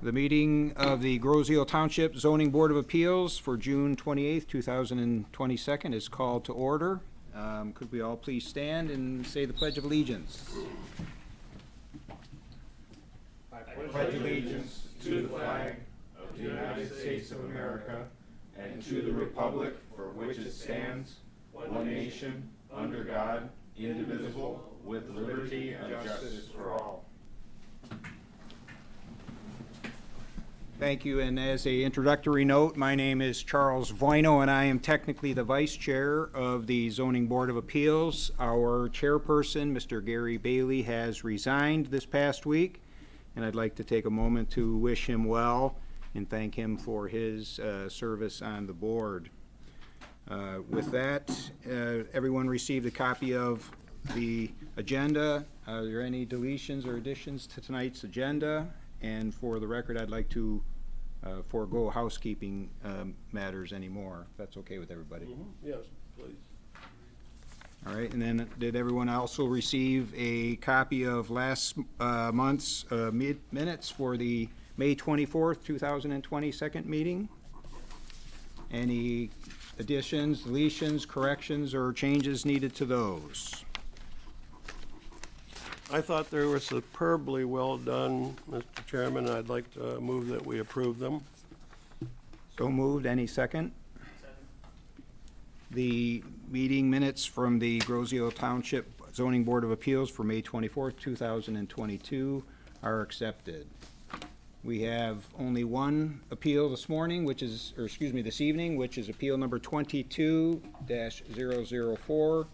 The meeting of the Grosseal Township Zoning Board of Appeals for June 28th, 2022 is called to order. Could we all please stand and say the Pledge of Allegiance? I pledge allegiance to the flag of the United States of America and to the republic for which it stands, one nation, under God, indivisible, with liberty and justice for all. Thank you, and as an introductory note, my name is Charles Voino, and I am technically the Vice Chair of the Zoning Board of Appeals. Our chairperson, Mr. Gary Bailey, has resigned this past week, and I'd like to take a moment to wish him well and thank him for his service on the board. With that, everyone received a copy of the agenda. Are there any deletions or additions to tonight's agenda? And for the record, I'd like to forego housekeeping matters anymore, if that's okay with everybody. Yes, please. All right, and then did everyone also receive a copy of last month's minutes for the May 24th, 2022 meeting? Any additions, deletions, corrections, or changes needed to those? I thought they were superbly well done, Mr. Chairman. I'd like to move that we approve them. So moved. Any second? The meeting minutes from the Grosseal Township Zoning Board of Appeals for May 24th, 2022 are accepted. We have only one appeal this morning, this evening, which is appeal number 22-004.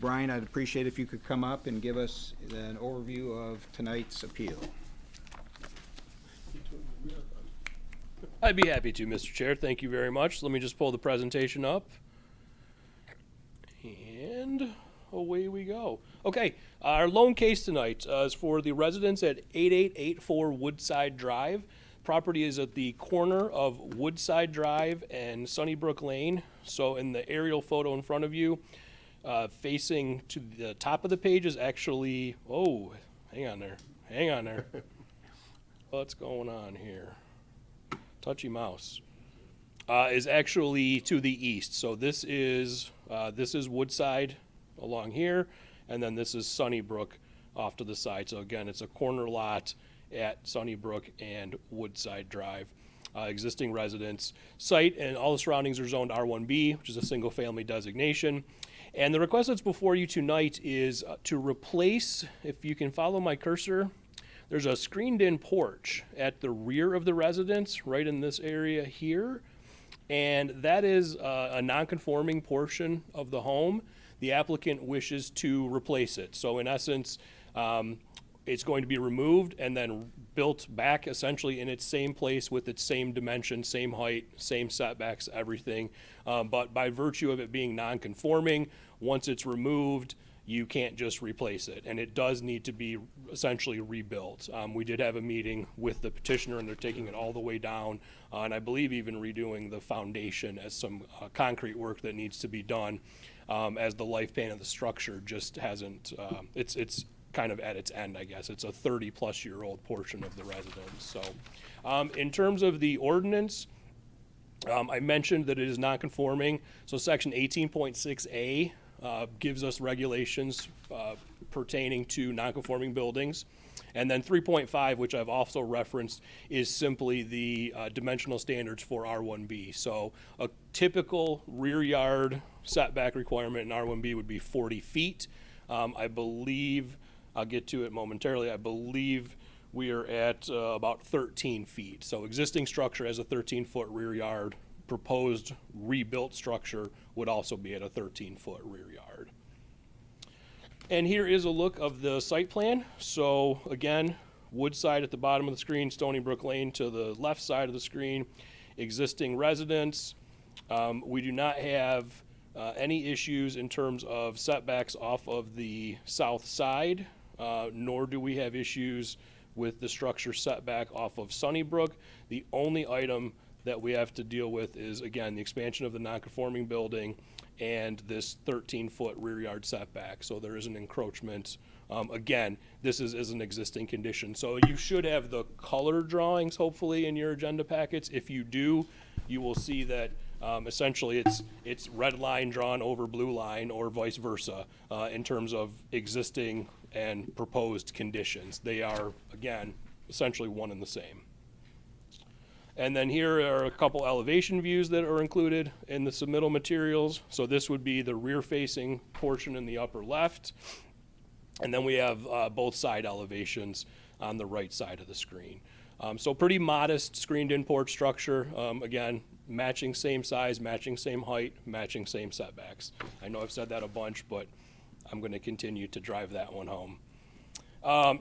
Brian, I'd appreciate if you could come up and give us an overview of tonight's appeal. I'd be happy to, Mr. Chair. Thank you very much. Let me just pull the presentation up. And away we go. Okay, our lone case tonight is for the residents at 8884 Woodside Drive. Property is at the corner of Woodside Drive and Sunnybrook Lane. So in the aerial photo in front of you, facing to the top of the page is actually, oh, hang on there. What's going on here? Touchy mouse. Is actually to the east. So this is Woodside along here, and then this is Sunnybrook off to the side. So again, it's a corner lot at Sunnybrook and Woodside Drive. Existing residence site, and all the surroundings are zoned R1B, which is a single family designation. And the request that's before you tonight is to replace, if you can follow my cursor, there's a screened-in porch at the rear of the residence, right in this area here. And that is a non-conforming portion of the home. The applicant wishes to replace it. So in essence, it's going to be removed and then built back essentially in its same place with its same dimension, same height, same setbacks, everything. But by virtue of it being non-conforming, once it's removed, you can't just replace it. And it does need to be essentially rebuilt. We did have a meeting with the petitioner, and they're taking it all the way down, and I believe even redoing the foundation as some concrete work that needs to be done, as the lifespan of the structure just hasn't, it's kind of at its end, I guess. It's a 30-plus-year-old portion of the residence. So in terms of the ordinance, I mentioned that it is non-conforming. So section 18.6A gives us regulations pertaining to non-conforming buildings. And then 3.5, which I've also referenced, is simply the dimensional standards for R1B. So a typical rear yard setback requirement in R1B would be 40 feet. I believe, I'll get to it momentarily, I believe we are at about 13 feet. So existing structure has a 13-foot rear yard. Proposed rebuilt structure would also be at a 13-foot rear yard. And here is a look of the site plan. So again, Woodside at the bottom of the screen, Stony Brook Lane to the left side of the screen, existing residence. We do not have any issues in terms of setbacks off of the south side, nor do we have issues with the structure setback off of Sunnybrook. The only item that we have to deal with is, again, the expansion of the non-conforming building and this 13-foot rear yard setback. So there is an encroachment Again, this is an existing condition. So you should have the color drawings, hopefully, in your agenda packets. If you do, you will see that essentially it's red line drawn over blue line or vice versa in terms of existing and proposed conditions. They are, again, essentially one and the same. And then here are a couple elevation views that are included in the submittal materials. So this would be the rear-facing portion in the upper left. And then we have both side elevations on the right side of the screen. So pretty modest screened-in porch structure. Again, matching same size, matching same height, matching same setbacks. I know I've said that a bunch, but I'm going to continue to drive that one home.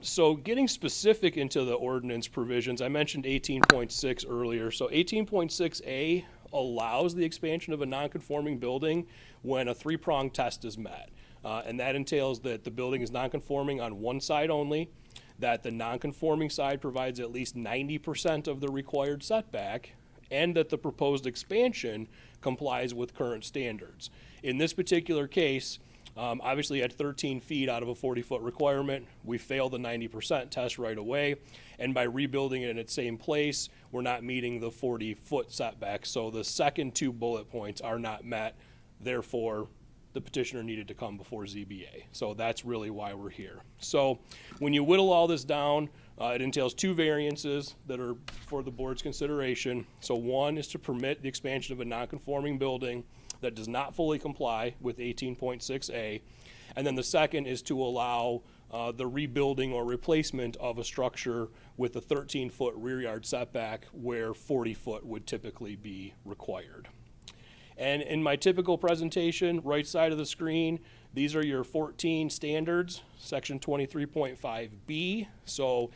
So getting specific into the ordinance provisions, I mentioned 18.6 earlier. So 18.6A allows the expansion of a nonconforming building when a three-pronged test is met. And that entails that the building is nonconforming on one side only, that the nonconforming side provides at least 90% of the required setback, and that the proposed expansion complies with current standards. In this particular case, obviously at 13 feet out of a 40-foot requirement, we failed the 90% test right away, and by rebuilding it in its same place, we're not meeting the 40-foot setback. So the second two bullet points are not met, therefore the petitioner needed to come before ZBA. So that's really why we're here. So when you whittle all this down, it entails two variances that are for the board's consideration. So one is to permit the expansion of a nonconforming building that does not fully comply with 18.6A. And then the second is to allow the rebuilding or replacement of a structure with a 13-foot rear yard setback where 40-foot would typically be required. And in my typical presentation, right side of the screen, these are your 14 standards, section 23.5B. So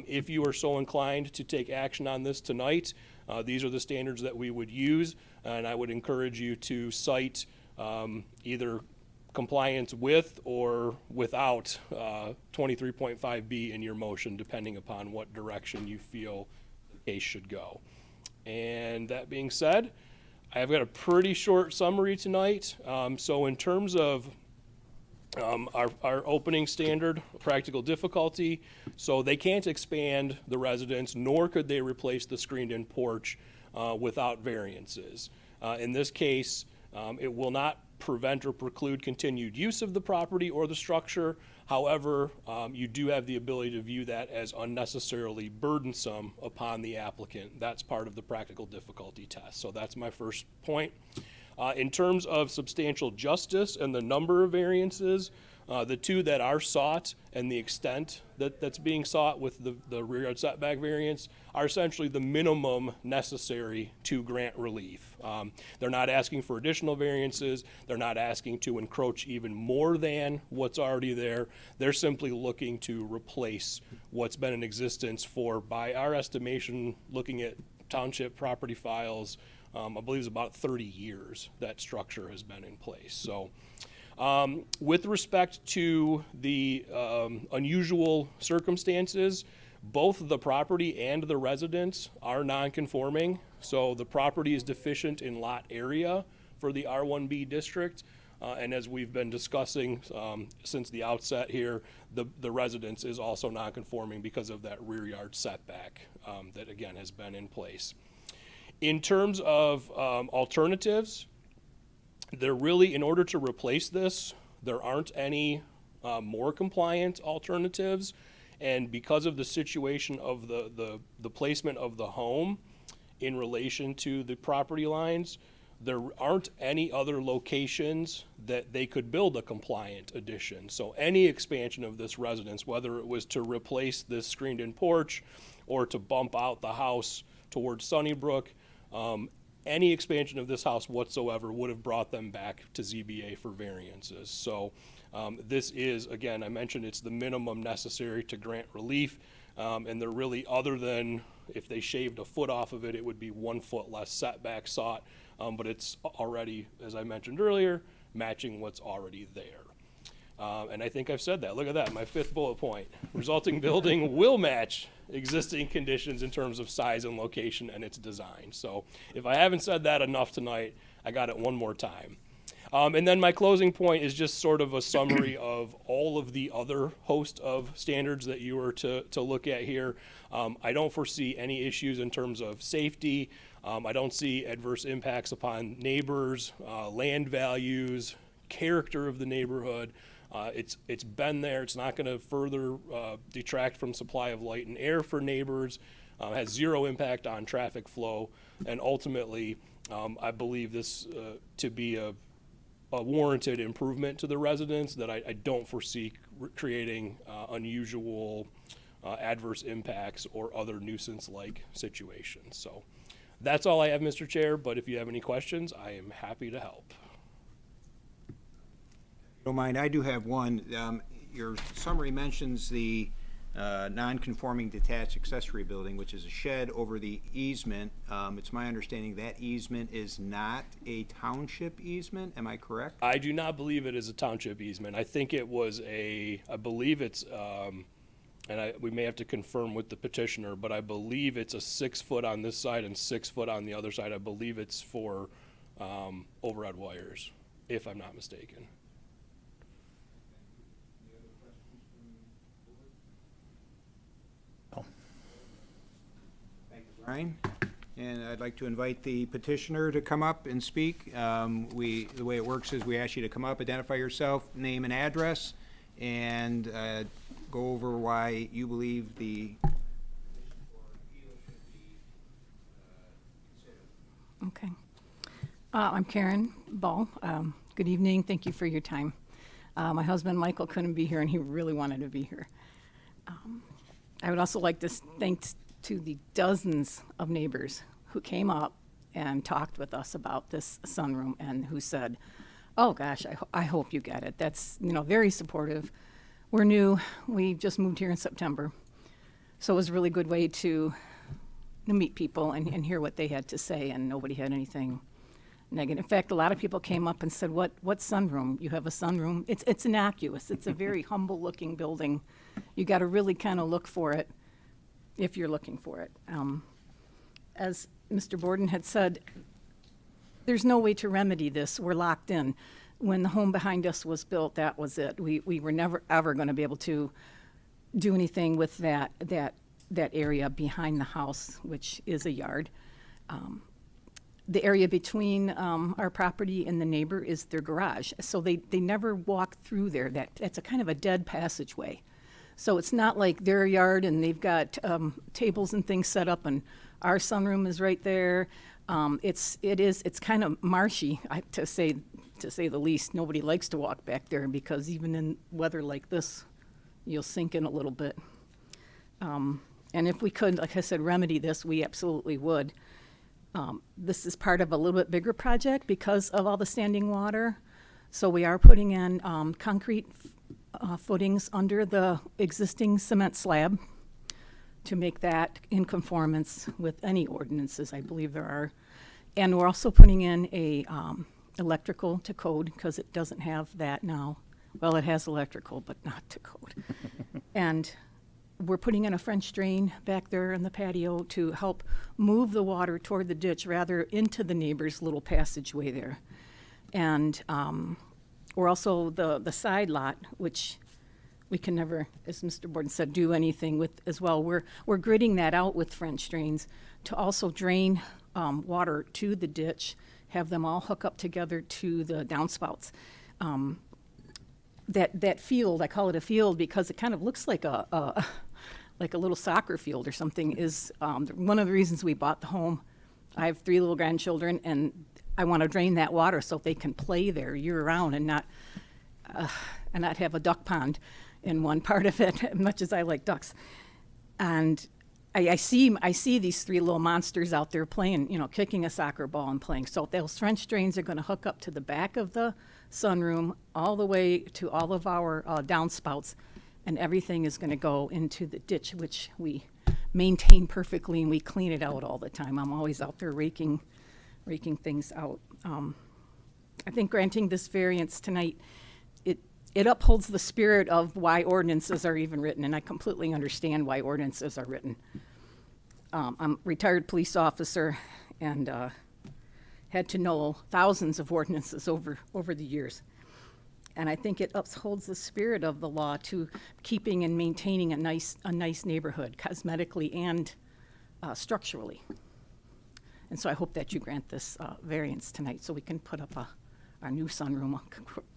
if you are so inclined to take action on this tonight, these are the standards that we would use, and I would encourage you to cite either compliance with or without 23.5B in your motion, depending upon what direction you feel the case should go. And that being said, I've got a pretty short summary tonight. So in terms of our opening standard, practical difficulty, so they can't expand the residence, nor could they replace the screened-in porch without variances. In this case, it will not prevent or preclude continued use of the property or the structure. However, you do have the ability to view that as unnecessarily burdensome upon the applicant. That's part of the practical difficulty test. So that's my first point. In terms of substantial justice and the number of variances, the two that are sought and the extent that's being sought with the rear yard setback variance are essentially the minimum necessary to grant relief. They're not asking for additional variances. They're not asking to encroach even more than what's already there. They're simply looking to replace what's been in existence for, by our estimation, looking at township property files, I believe it's about 30 years that structure has been in place. So with respect to the unusual circumstances, both the property and the residence are non-conforming. So the property is deficient in lot area for the R1B district. And as we've been discussing since the outset here, the residence is also non-conforming because of that rear yard setback that, again, has been in place. In terms of alternatives, there really, in order to replace this, there aren't any more compliant alternatives. And because of the situation of the placement of the home in relation to the property lines, there aren't any other locations that they could build a compliant addition. So any expansion of this residence, whether it was to replace this screened-in porch or to bump out the house towards Sunnybrook, any expansion of this house whatsoever would have brought them back to ZBA for variances. So this is, again, I mentioned it's the minimum necessary to grant relief, and they're really, other than if they shaved a foot off of it, it would be 1 foot less setback sought, but it's already, as I mentioned earlier, matching what's already there. And I think I've said that. Look at that, my 5th bullet point. Resulting building will match existing conditions in terms of size and location and its design. So if I haven't said that enough tonight, I got it one more time. And then my closing point is just sort of a summary of all of the other host of standards that you were to look at here. I don't foresee any issues in terms of safety. I don't see adverse impacts upon neighbors, land values, character of the neighborhood. It's been there. It's not going to further detract from supply of light and air for neighbors. Has zero impact on traffic flow, and ultimately, I believe this to be a warranted improvement to the residents that I don't foresee creating unusual adverse impacts or other nuisance-like situations. So that's all I have, Mr. Chair, but if you have any questions, I am happy to help. Don't mind, I do have one. Your summary mentions the non-conforming detached accessory building, which is a shed over the easement. It's my understanding that easement is not a township easement, am I correct? I do not believe it is a township easement. I think it was I believe it's, we may have to confirm with the petitioner, but I believe it's a 6 foot on this side and 6 foot on the other side. I believe it's for overhead wires, if I'm not mistaken. Brian, and I'd like to invite the petitioner to come up and speak. The way it works is we ask you to come up, identify yourself, name and address, and go over why you believe the Okay. I'm Karen Ball. Good evening. Thank you for your time. My husband Michael couldn't be here, and he really wanted to be here. I would also like to thank to the dozens of neighbors who came up and talked with us about this sunroom and who said, oh gosh, I hope you get it. That's, very supportive. We're new. We just moved here in September. So it was a really good way to meet people and hear what they had to say, and nobody had anything negative. In fact, a lot of people came up and said, what sunroom? You have a sunroom? It's innocuous. It's a very humble looking building. You got to really kind of look for it if you're looking for it. As Mr. Borden had said, there's no way to remedy this. We're locked in. When the home behind us was built, that was it. We were never, ever going to be able to do anything with that area behind the house, which is a yard. The area between our property and the neighbor is their garage. So they never walk through there. That's a kind of a dead passageway. So it's not like their yard and they've got tables and things set up and our sunroom is right there. It's kind of marshy, to say the least. Nobody likes to walk back there because even in weather like this, you'll sink in a little bit. And if we could, like I said, remedy this, we absolutely would. This is part of a little bit bigger project because of all the standing water. So we are putting in concrete footings under the existing cement slab to make that in conformance with any ordinances, I believe there are. And we're also putting in a electrical to code because it doesn't have that now. Well, it has electrical, but not to code. And we're putting in a French drain back there in the patio to help move the water toward the ditch rather into the neighbor's little passageway there. And we're also the side lot, which we can never, as Mr. Borden said, do anything with as well. We're gridding that out with French drains to also drain water to the ditch, have them all hook up together to the downspouts. That field, I call it a field because it kind of looks like a little soccer field or something, is one of the reasons we bought the home. I have 3 little grandchildren, and I want to drain that water so they can play there year-round and not have a duck pond in one part of it, as much as I like ducks. And I see these 3 little monsters out there playing, kicking a soccer ball and playing. So those French drains are going to hook up to the back of the sunroom all the way to all of our downspouts, and everything is going to go into the ditch, which we maintain perfectly, and we clean it out all the time. I'm always out there raking things out. I think granting this variance tonight, it upholds the spirit of why ordinances are even written, and I completely understand why ordinances are written. I'm a retired police officer and had to know thousands of ordinances over the years. And I think it upholds the spirit of the law to keeping and maintaining a nice neighborhood, cosmetically and structurally. And so I hope that you grant this variance tonight so we can put up our new sunroom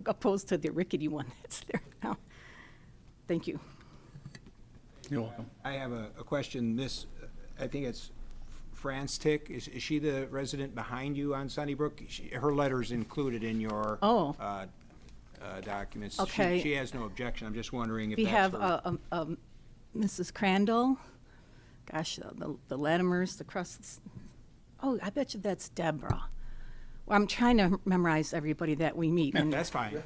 opposed to the rickety one that's there now. Thank you. You're welcome. I have a question. Miss, I think it's France Tick. Is she the resident behind you on Sunnybrook? Her letter's included in your Oh. Documents. Okay. She has no objection. I'm just wondering if We that's have her. Mrs. Crandall. Gosh, the Latimers, the Crusts. Oh, I bet you that's Deborah. Well, I'm trying to memorize everybody that we meet. And That's fine.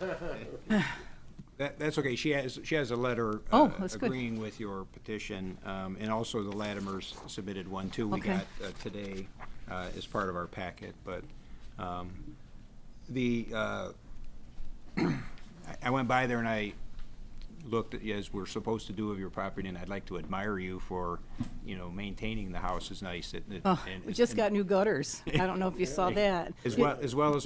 That's okay. She has a letter Oh, that's good. agreeing with your petition, and also the Latimers submitted one too. We Okay. got today as part of our packet, but I went by there and I looked at, as we're supposed to do of your property, and I'd like to admire you for, maintaining the house is nice. we just got new gutters. I don't know if you saw that. As well as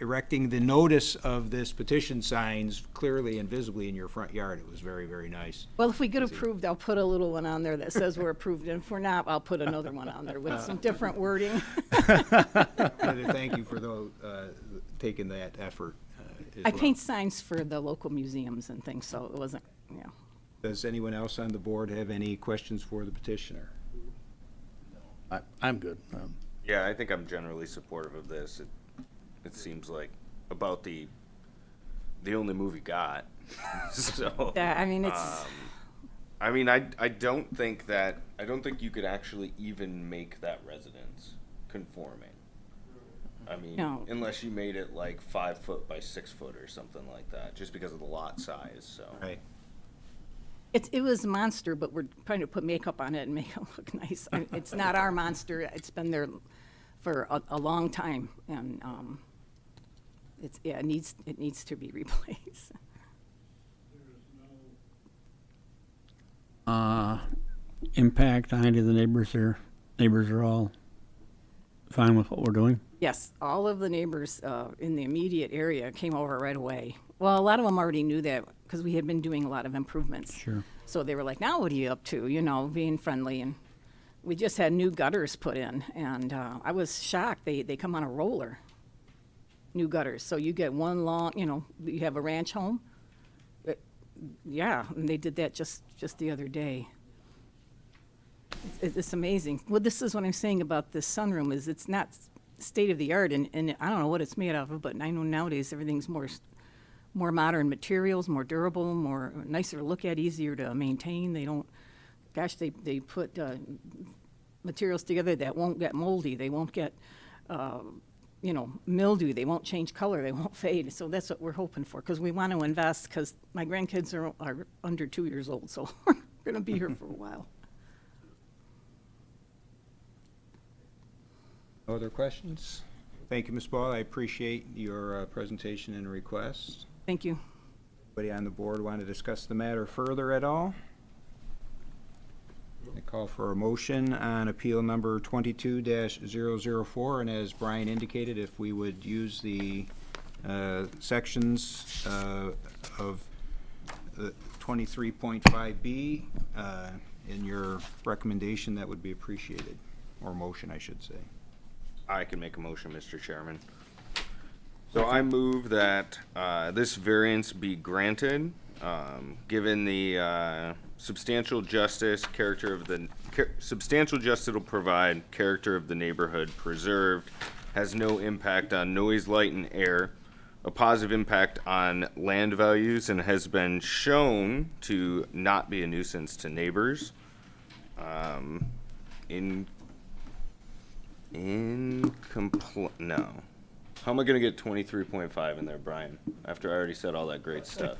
erecting the notice of this petition signs clearly and visibly in your front yard. It was very, very nice. Well, if we get approved, I'll put a little one on there that says we're approved, and if we're not, I'll put another one on there with some different wording. Thank you for taking that effort. As I well. paint signs for the local museums and things, so it wasn't, Does anyone else on the board have any questions for the petitioner? I'm good. Yeah, I think I'm generally supportive of this. It seems like about the only move we got. So Yeah, I mean, it's, I don't think you could actually even make that residence conforming. I mean, No. unless you made it like 5 foot by 6 foot or something like that, just because of the lot size, so. Right. it was a monster, but we're trying to put makeup on it and make it look nice. It's not our monster. It's been there for a long time, and it needs to be replaced. Impact on any of the neighbors there? Neighbors are all fine with what we're doing? Yes, all of the neighbors in the immediate area came over right away. Well, a lot of them already knew that because we had been doing a lot of improvements. Sure. So they were like, now what are you up to? Being friendly. And we just had new gutters put in. And I was shocked. They come on a roller, new gutters. So you get one long, you have a ranch home. Yeah, and they did that just the other day. It's amazing. Well, this is what I'm saying about this sunroom is it's not state of the art, and I don't know what it's made of, but I know nowadays everything's more modern materials, more durable, more nicer to look at, easier to maintain. They don't, gosh, they put materials together that won't get moldy. They won't get, mildew. They won't change color. They won't fade. So that's what we're hoping for because we want to invest because my grandkids are under 2 years old, so we're going to be here for a while. No other questions? Thank you, Ms. Ball. I appreciate your presentation and request. Thank you. Anybody on the board want to discuss the matter further at all? I call for a motion on appeal number 22-004, and as Brian indicated, if we would use the sections of 23.5B in your recommendation, that would be appreciated, or motion, I should say. I can make a motion, Mr. Chairman. So I move that this variance be granted, given the substantial justice will provide, character of the neighborhood preserved, has no impact on noise, light, and air, a positive impact on land values, and has been shown to not be a nuisance to neighbors. No. How am I gonna get 23.5 in there, Brian, after I already said all that great stuff?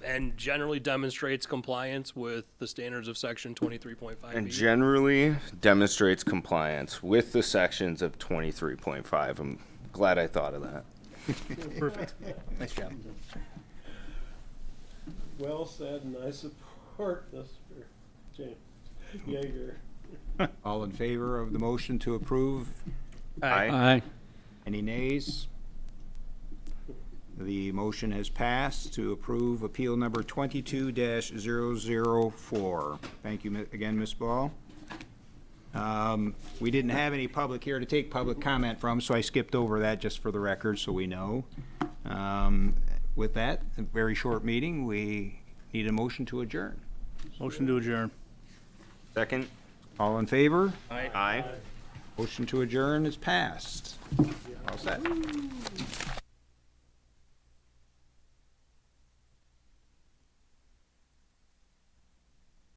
And generally demonstrates compliance with the standards of section 23.5B. And generally demonstrates compliance with the sections of 23.5. I'm glad I thought of that. Perfect. Nice job. Well said, and I support this for James Yeager. All in favor of the motion to approve Aye. Any nays? The motion has passed to approve appeal number 22-004. Thank you again, Ms. Ball. We didn't have any public here to take public comment from, so I skipped over that just for the record, so we know. With that, a very short meeting, we need a motion to adjourn. Motion to adjourn. Second? All in favor? Aye. Motion to adjourn is passed. All set.